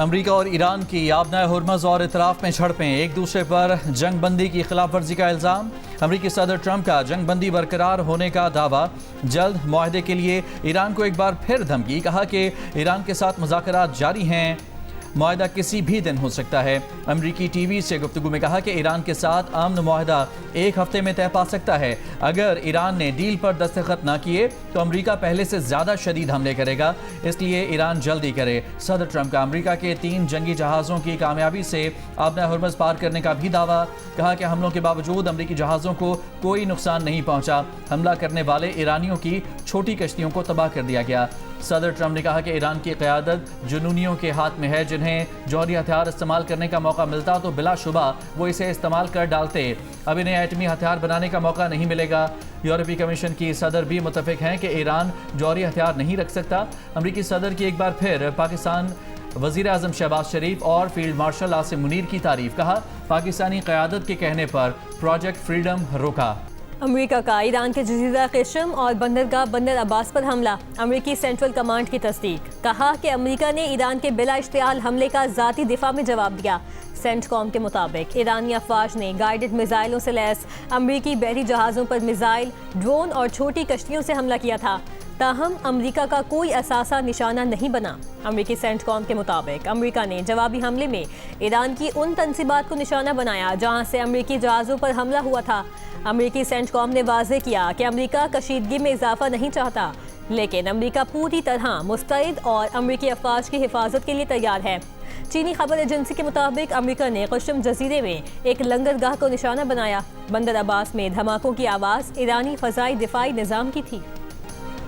امریکہ اور ایران کی آبنائے ہرمز اور اطراف میں جھڑپیں، ایک دوسرے پر جنگ بندی کی خلاف ورزی کا الزام۔ امریکی صدر ٹرمپ کا جنگ بندی برقرار ہونے کا دعویٰ، جلد معاہدے کے لیے ایران کو ایک بار پھر دھمکی، کہا کہ ایران کے ساتھ مذاکرات جاری ہیں، معاہدہ کسی بھی دن ہو سکتا ہے۔ امریکی ٹی وی سے گفتگو میں کہا کہ ایران کے ساتھ امن معاہدہ ایک ہفتے میں طے پا سکتا ہے۔ اگر ایران نے ڈیل پر دستخط نہ کیے تو امریکہ پہلے سے زیادہ شدید حملے کرے گا، اس لیے ایران جلدی کرے۔ صدر ٹرمپ کا امریکہ کے 3 جنگی جہازوں کی کامیابی سے آبنائے ہرمز پار کرنے کا بھی دعویٰ، کہا کہ حملوں کے باوجود امریکی جہازوں کو کوئی نقصان نہیں پہنچا، حملہ کرنے والے ایرانیوں کی چھوٹی کشتیوں کو تباہ کر دیا گیا۔ صدر ٹرمپ نے کہا کہ ایران کی قیادت جنونیوں کے ہاتھ میں ہے، جنہیں جوہری ہتھیار استعمال کرنے کا موقع ملتا تو بلا شبہ وہ اسے استعمال کر ڈالتے۔ اب انہیں ایٹمی ہتھیار بنانے کا موقع نہیں ملے گا۔ یورپی کمیشن کی صدر بھی متفق ہیں کہ ایران جوہری ہتھیار نہیں رکھ سکتا۔ امریکی صدر کی ایک بار پھر پاکستان وزیر اعظم شہباز شریف اور فیلڈ مارشل عاصم منیر کی تعریف، کہا پاکستانی قیادت کے کہنے پر پروجیکٹ فریڈم روکا۔ امریکہ کا ایران کے جزیرہ قشم اور بندرگاہ بندر عباس پر حملہ، امریکی سینٹرل کمانڈ کی تصدیق، کہا کہ امریکہ نے ایران کے بلا اشتعال حملے کا ذاتی دفاع میں جواب دیا۔ سینٹ کام کے مطابق ایرانی افواج نے گائیڈڈ میزائلوں سے لیس امریکی بحری جہازوں پر میزائل، ڈرون اور چھوٹی کشتیوں سے حملہ کیا تھا، تاہم امریکہ کا کوئی اثاثہ نشانہ نہیں بنا۔ امریکی سینٹ کام کے مطابق امریکہ نے جوابی حملے میں ایران کی ان تنصیبات کو نشانہ بنایا جہاں سے امریکی جہازوں پر حملہ ہوا تھا۔ امریکی سینٹ کام نے واضح کیا کہ امریکہ کشیدگی میں اضافہ نہیں چاہتا، لیکن امریکہ پوری طرح مستعد اور امریکی افواج کی حفاظت کے لیے تیار ہے۔ چینی خبر ایجنسی کے مطابق امریکہ نے قشم جزیرے میں ایک لنگرگاہ کو نشانہ بنایا۔ بندر عباس میں دھماکوں کی آواز ایرانی فضائی دفاعی نظام کی تھی۔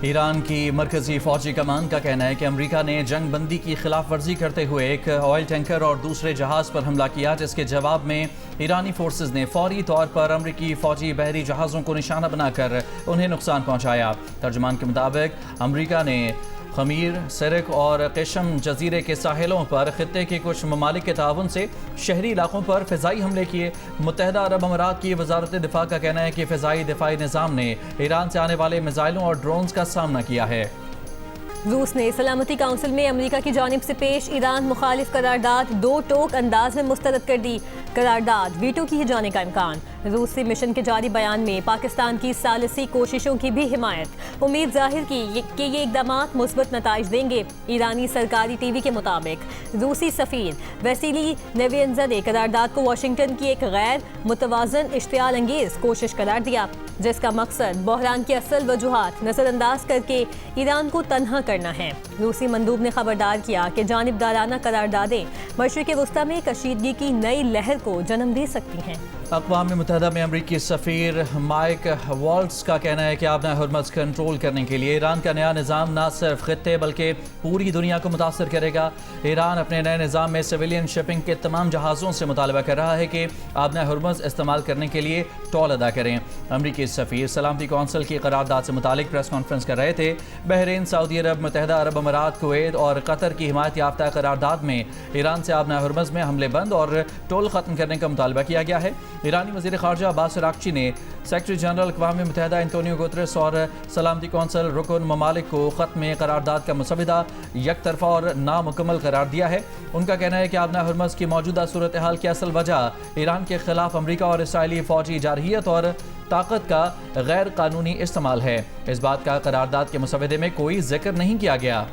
ایران کی مرکزی فوجی کمان کا کہنا ہے کہ امریکہ نے جنگ بندی کی خلاف ورزی کرتے ہوئے ایک آئل ٹینکر اور دوسرے جہاز پر حملہ کیا، جس کے جواب میں ایرانی فورسز نے فوری طور پر امریکی فوجی بحری جہازوں کو نشانہ بنا کر انہیں نقصان پہنچایا۔ ترجمان کے مطابق امریکہ نے خمیر، سرک اور قشم جزیرے کے ساحلوں پر خطے کے کچھ ممالک کے تعاون سے شہری علاقوں پر فضائی حملے کیے۔ متحدہ عرب امارات کی وزارت دفاع کا کہنا ہے کہ فضائی دفاعی نظام نے ایران سے آنے والے میزائلوں اور ڈرونز کا سامنا کیا ہے۔ روس نے سلامتی کونسل میں امریکہ کی جانب سے پیش ایران مخالف قرارداد 2 ٹوک انداز میں مسترد کر دی۔ قرارداد ویٹو کی جانے کا امکان۔ روسی مشن کے جاری بیان میں پاکستان کی ثالثی کوششوں کی بھی حمایت، امید ظاہر کی کہ یہ اقدامات مثبت نتائج دیں گے۔ ایرانی سرکاری ٹی وی کے مطابق روسی سفیر ویسیلی نیوینزا نے قرارداد کو واشنگٹن کی ایک غیر متوازن اشتعال انگیز کوشش قرار دیا، جس کا مقصد بحران کی اصل وجوہات نظر انداز کر کے ایران کو تنہا کرنا ہے۔ روسی مندوب نے خبردار کیا کہ جانبدارانہ قراردادیں مشرق وسطی میں کشیدگی کی نئی لہر کو جنم دے سکتی ہیں۔ اقوام متحدہ میں امریکی سفیر مائک والٹز کا کہنا ہے کہ آبنائے ہرمز کنٹرول کرنے کے لیے ایران کا نیا نظام نہ صرف خطے بلکہ پوری دنیا کو متاثر کرے گا۔ ایران اپنے نئے نظام میں سویلین شپنگ کے تمام جہازوں سے مطالبہ کر رہا ہے کہ آبنائے ہرمز استعمال کرنے کے لیے ٹول ادا کریں۔ امریکی سفیر سلامتی کونسل کی قرارداد سے متعلق پریس کانفرنس کر رہے تھے۔ بحرین، سعودی عرب، متحدہ عرب امارات، کویت اور قطر کی حمایت یافتہ قرارداد میں ایران سے آبنائے ہرمز میں حملے بند اور ٹول ختم کرنے کا مطالبہ کیا گیا ہے۔ ایرانی وزیر خارجہ عباس اراغچی نے سیکرٹری جنرل اقوام متحدہ انتونیو گوتریس اور سلامتی کونسل رکن ممالک کو ختم قرارداد کا مسودہ یک طرفہ اور نامکمل قرار دیا ہے۔ ان کا کہنا ہے کہ آبنائے ہرمز کی موجودہ صورتحال کی اصل وجہ ایران کے خلاف امریکہ اور اسرائیلی فوجی جارحیت اور طاقت کا غیر قانونی استعمال ہے۔ اس بات کا قرارداد کے مسودے میں کوئی ذکر نہیں کیا گیا۔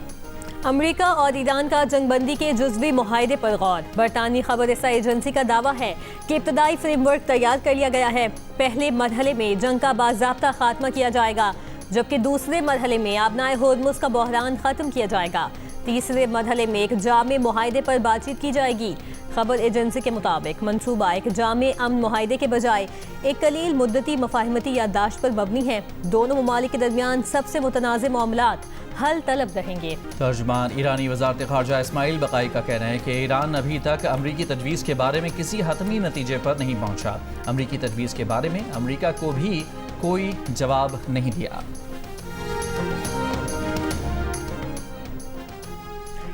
امریکہ اور ایران کا جنگ بندی کے جزوی معاہدے پر غور۔ برطانوی خبر رساں ایجنسی کا دعویٰ ہے کہ ابتدائی فریم ورک تیار کر لیا گیا ہے۔ پہلے مرحلے میں جنگ کا باضابطہ خاتمہ کیا جائے گا، جبکہ دوسرے مرحلے میں آبنائے ہرمز کا بحران ختم کیا جائے گا۔ تیسرے مرحلے میں ایک جامع معاہدے پر بات چیت کی جائے گی۔ خبر ایجنسی کے مطابق منصوبہ ایک جامع امن معاہدے کے بجائے ایک قلیل مدتی مفاہمتی یادداشت پر مبنی ہے۔ دونوں ممالک کے درمیان سب سے متنازع معاملات حل طلب رہیں گے۔ ترجمان ایرانی وزارت خارجہ اسماعیل بقائی کا کہنا ہے کہ ایران ابھی تک امریکی تجویز کے بارے میں کسی حتمی نتیجے پر نہیں پہنچا۔ امریکی تجویز کے بارے میں امریکہ کو بھی کوئی جواب نہیں دیا۔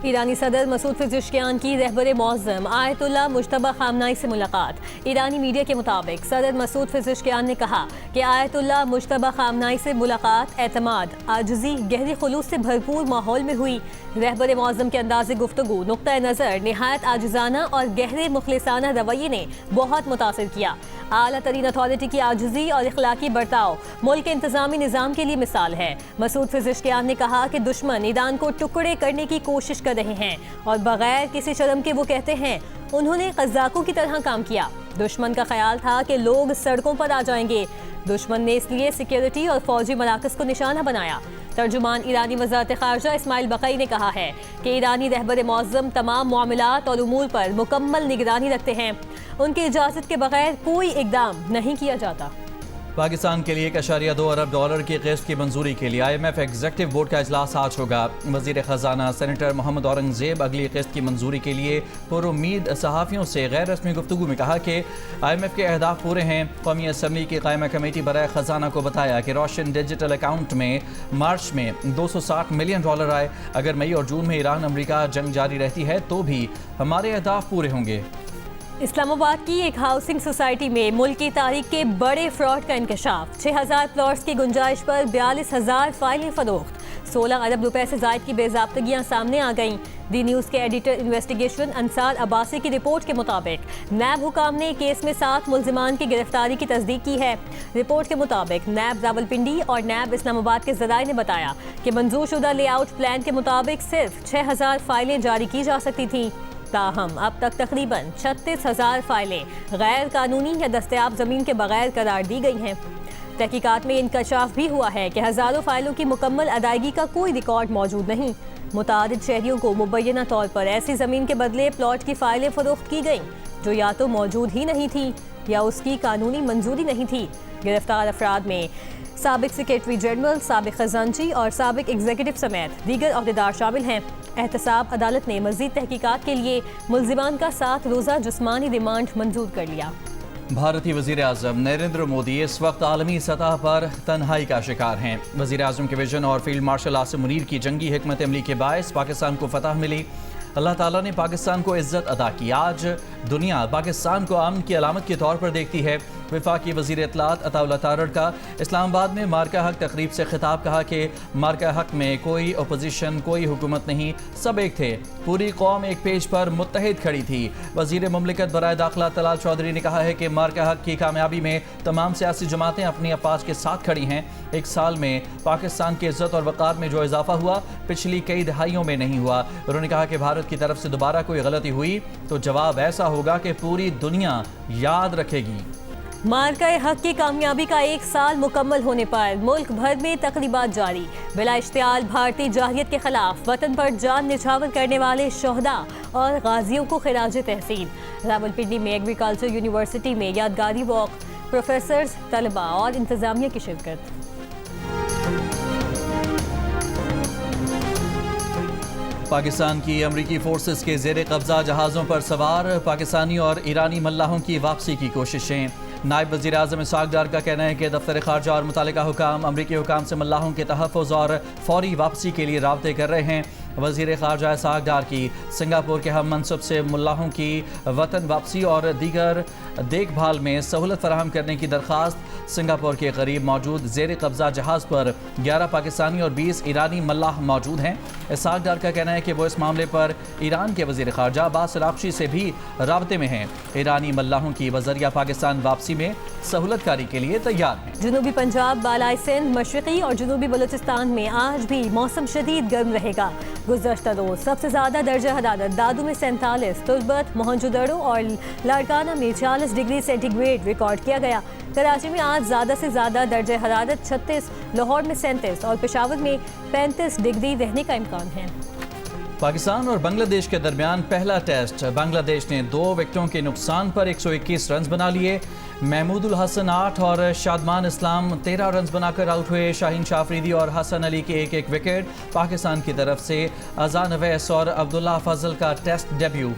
ایرانی صدر مسعود پزشکیان کی رہبر معظم آیت اللہ مجتبی خامنہئی سے ملاقات۔ ایرانی میڈیا کے مطابق صدر مسعود پزشکیان نے کہا کہ آیت اللہ مجتبی خامنہئی سے ملاقات اعتماد، عاجزی، گہرے خلوص سے بھرپور ماحول میں ہوئی۔ رہبر معظم کے انداز گفتگو، نقطۂ نظر، نہایت عاجزانہ اور گہرے مخلصانہ رویے نے بہت متاثر کیا۔ اعلیٰ ترین اتھارٹی کی عاجزی اور اخلاقی برتاؤ ملک کے انتظامی نظام کے لیے مثال ہے۔ مسعود پزشکیان نے کہا کہ دشمن ایران کو ٹکڑے کرنے کی کوشش کر رہے ہیں اور بغیر کسی شرم کے وہ کہتے ہیں انہوں نے قزاقوں کی طرح کام کیا۔ دشمن کا خیال تھا کہ لوگ سڑکوں پر آ جائیں گے، دشمن نے اس لیے سیکیورٹی اور فوجی مراکز کو نشانہ بنایا۔ ترجمان ایرانی وزارت خارجہ اسماعیل بقائی نے کہا ہے کہ ایرانی رہبر معظم تمام معاملات اور امور پر مکمل نگرانی رکھتے ہیں، ان کی اجازت کے بغیر کوئی اقدام نہیں کیا جاتا۔ پاکستان کے لیے $1.2 ارب کی قسط کی منظوری کے لیے IMF ایگزیکٹو بورڈ کا اجلاس آج ہوگا۔ وزیر خزانہ سینیٹر محمد اورنگزیب اگلی قسط کی منظوری کے لیے پر امید صحافیوں سے غیر رسمی گفتگو میں کہا کہ IMF کے اہداف پورے ہیں۔ قومی اسمبلی کی قائمہ کمیٹی برائے خزانہ کو بتایا کہ روشن ڈیجیٹل اکاؤنٹ میں مارچ میں $260 ملین آئے۔ اگر مئی اور جون میں ایران امریکہ جنگ جاری رہتی ہے تو بھی ہمارے اہداف پورے ہوں گے۔ اسلام آباد کی ایک ہاؤسنگ سوسائٹی میں ملک کی تاریخ کے بڑے فراڈ کا انکشاف۔ 6000 پلاٹس کی گنجائش پر 42,000 فائلیں فروخت، 16 ارب روپے سے زائد کی بے ضابطگیاں سامنے آ گئیں۔ دی نیوز کے ایڈیٹر انویسٹیگیشن انصار عباسی کی رپورٹ کے مطابق نیب حکام نے کیس میں 7 ملزمان کی گرفتاری کی تصدیق کی ہے۔ رپورٹ کے مطابق نیب راولپنڈی اور نیب اسلام آباد کے ذرائع نے بتایا کہ منظور شدہ لے آؤٹ پلان کے مطابق صرف 6000 فائلیں جاری کی جا سکتی تھیں، تاہم اب تک تقریباً 36,000 فائلیں غیر قانونی یا دستیاب زمین کے بغیر قرار دی گئی ہیں۔ تحقیقات میں انکشاف بھی ہوا ہے کہ ہزاروں فائلوں کی مکمل ادائیگی کا کوئی ریکارڈ موجود نہیں۔ متعدد شہریوں کو مبینہ طور پر ایسی زمین کے بدلے پلاٹ کی فائلیں فروخت کی گئیں جو یا تو موجود ہی نہیں تھی یا اس کی قانونی منظوری نہیں تھی۔ گرفتار افراد میں سابق سیکریٹری جنرل، سابق خزانچی اور سابق ایگزیکٹو سمیت دیگر عہدیدار شامل ہیں۔ احتساب عدالت نے مزید تحقیقات کے لیے ملزمان کا 7 روزہ جسمانی ریمانڈ منظور کر لیا۔ بھارتی وزیر اعظم نریندر مودی اس وقت عالمی سطح پر تنہائی کا شکار ہیں۔ وزیر اعظم کے ویژن اور فیلڈ مارشل عاصم منیر کی جنگی حکمت عملی کے باعث پاکستان کو فتح ملی۔ اللہ تعالیٰ نے پاکستان کو عزت عطا کی۔ آج دنیا پاکستان کو امن کی علامت کے طور پر دیکھتی ہے۔ وفاقی وزیر اطلاعات عطا اللہ تارڑ کا اسلام آباد میں مارکہ حق تقریب سے خطاب، کہا کہ مارکہ حق میں کوئی اپوزیشن، کوئی حکومت نہیں، سب ایک تھے، پوری قوم ایک پیج پر متحد کھڑی تھی۔ وزیر مملکت برائے داخلہ طلال چودھری نے کہا ہے کہ مارکہ حق کی کامیابی میں تمام سیاسی جماعتیں اپنی افواج کے ساتھ کھڑی ہیں۔ ایک سال میں پاکستان کی عزت اور وقار میں جو اضافہ ہوا پچھلی کئی دہائیوں میں نہیں ہوا۔ انہوں نے کہا کہ بھارت کی طرف سے دوبارہ کوئی غلطی ہوئی تو جواب ایسا ہوگا کہ پوری دنیا یاد رکھے گی۔ مارکہ حق کی کامیابی کا 1 سال مکمل ہونے پر ملک بھر میں تقریبات جاری۔ بلا اشتعال بھارتی جارحیت کے خلاف وطن پر جان نچھاور کرنے والے شہداء اور غازیوں کو خراج تحسین۔ راولپنڈی میں ایگریکلچر یونیورسٹی میں یادگاری واک، پروفیسرز، طلباء اور انتظامیہ کی شرکت۔ پاکستان کی امریکی فورسز کے زیر قبضہ جہازوں پر سوار پاکستانی اور ایرانی ملاحوں کی واپسی کی کوششیں۔ نائب وزیر اعظم اسحاق ڈار کا کہنا ہے کہ دفتر خارجہ اور متعلقہ حکام امریکی حکام سے ملاحوں کے تحفظ اور فوری واپسی کے لیے رابطے کر رہے ہیں۔ وزیر خارجہ اسحاق ڈار کی سنگاپور کے ہم منصب سے ملاحوں کی وطن واپسی اور دیگر دیکھ بھال میں سہولت فراہم کرنے کی درخواست۔ سنگاپور کے قریب موجود زیر قبضہ جہاز پر 11 پاکستانی اور 20 ایرانی ملاح موجود ہیں۔ اسحاق ڈار کا کہنا ہے کہ وہ اس معاملے پر ایران کے وزیر خارجہ عباس عراقچی سے بھی رابطے میں ہیں۔ ایرانی ملاحوں کی بذریعہ پاکستان واپسی میں سہولت کاری کے لیے تیار ہیں۔ جنوبی پنجاب، بالائی سندھ، مشرقی اور جنوبی بلوچستان میں آج بھی موسم شدید گرم رہے گا۔ گزشتہ روز سب سے زیادہ درجہ حرارت دادو میں 47، تربت، موہنجو دڑو اور لاڑکانہ میں 40 ڈگری سینٹی گریڈ ریکارڈ کیا گیا۔ کراچی میں آج زیادہ سے زیادہ درجہ حرارت 36، لاہور میں 37 اور پشاور میں 35 ڈگری رہنے کا امکان ہے۔ پاکستان اور بنگلہ دیش کے درمیان پہلا ٹیسٹ، بنگلہ دیش نے 2 وکٹوں کے نقصان پر 121 رنز بنا لیے۔ محمود الحسن 8 اور شادمان اسلام 13 رنز بنا کر آؤٹ ہوئے۔ شاہین شاہ افریدی اور حسن علی کے ایک ایک وکٹ۔ پاکستان کی طرف سے اذان اویس اور عبداللہ فضل کا test debut.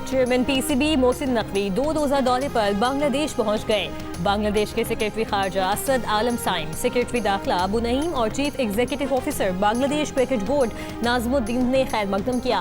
Chairman P C B Mohsin Naqvi 2 روزہ دورے پر بنگلہ دیش پہنچ گئے۔ بنگلہ دیش کے سیکریٹری خارجہ اسد عالم سائم، سیکریٹری داخلہ ابو نعیم اور چیف ایگزیکٹو آفیسر بنگلہ دیش کرکٹ بورڈ ناظم الدین نے خیر مقدم کیا۔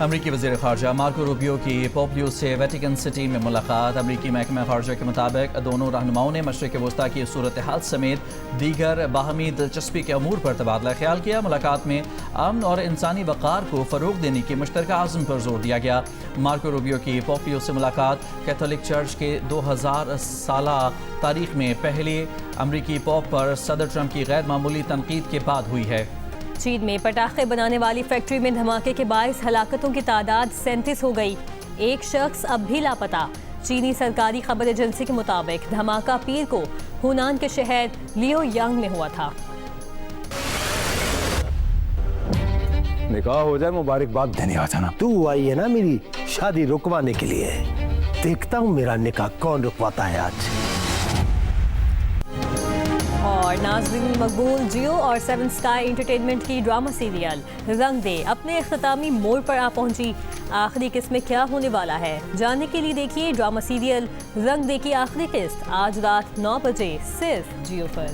امریکی وزیر خارجہ مارکو روبیو کی پوپلیو سے ویٹیکن سٹی میں ملاقات۔ امریکی محکمہ خارجہ کے مطابق دونوں رہنماؤں نے مشرق وسطیٰ کی صورتحال سمیت دیگر باہمی دلچسپی کے امور پر تبادلہ خیال کیا۔ ملاقات میں امن اور انسانی وقار کو فروغ دینے کی مشترکہ عزم پر زور دیا گیا۔ مارکو روبیو کی پوپلیو سے ملاقات کیتھولک چرچ کے 2000 سالہ تاریخ میں پہلے امریکی پوپ پر صدر ٹرمپ کی غیر معمولی تنقید کے بعد ہوئی ہے۔ چین میں پٹاخے بنانے والی فیکٹری میں دھماکے کے باعث ہلاکتوں کی تعداد 37 ہو گئی۔ ایک شخص اب بھی لاپتہ۔ چینی سرکاری خبر ایجنسی کے مطابق دھماکہ پیر کو ہونان کے شہر لیو یانگ میں ہوا تھا۔ نکاح ہو جائے مبارکباد دینے آ جانا۔ تو آئی ہے نا میری شادی رکوانے کے لیے، دیکھتا ہوں میرا نکاح کون رکواتا ہے آج۔ اور ناظرین، مقبول جیو اور 7 اسکائی انٹرٹینمنٹ کی ڈرامہ سیریل رنگ دے اپنے اختتامی موڑ پر آ پہنچی۔ آخری قسط میں کیا ہونے والا ہے جاننے کے لیے دیکھیے ڈرامہ سیریل رنگ دے کی آخری قسط آج رات 9 بجے صرف جیو پر۔